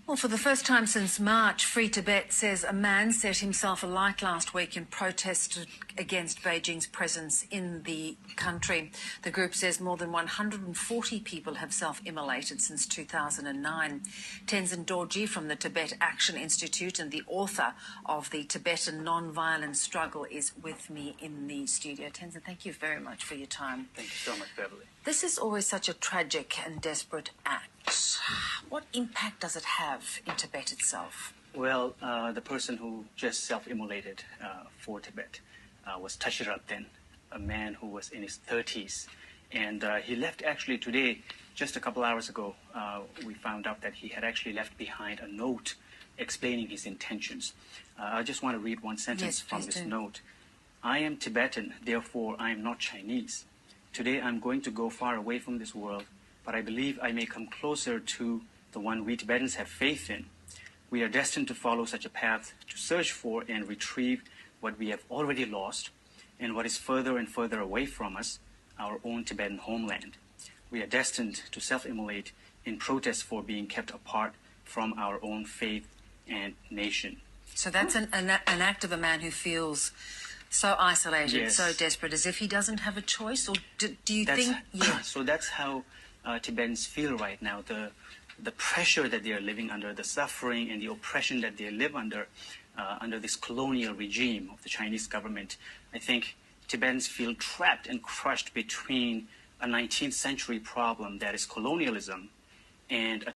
Well, for the first time since March, Free Tibet says a man set himself alight last week in protest against Beijing's presence in the country. The group says more than 140 people have self-immolated since 2009. Tenzin Dorji from the Tibet Action Institute and the author of the Tibetan Non-Violent Struggle is with me in the studio. Tenzin, thank you very much for your time. Thank you so much, Beverly. This is always such a tragic and desperate act. What impact does it have in Tibet itself? Well, the person who just self-immolated for Tibet was Tashiraten, a man who was in his 30s. And he left actually today, just a couple hours ago, we found out that he had actually left behind a note explaining his intentions. I just want to read one sentence from this note. I am Tibetan, therefore I am not Chinese. Today I'm going to go far away from this world, but I believe I may come closer to the one we Tibetans have faith in. We are destined to follow such a path, to search for and retrieve what we have already lost, and what is further and further away from us, our own Tibetan homeland. We are destined to self-immolate in protest for being kept apart from our own faith and nation. So that's an act of a man who feels so isolated, so desperate, as if he doesn't have a choice? Or do you think... Yeah. So that's how Tibetans feel right now. The pressure that they are living under, the suffering and the oppression that they live under this colonial regime of the Chinese government. I think Tibetans feel trapped and crushed between a 19th century problem that is colonialism and a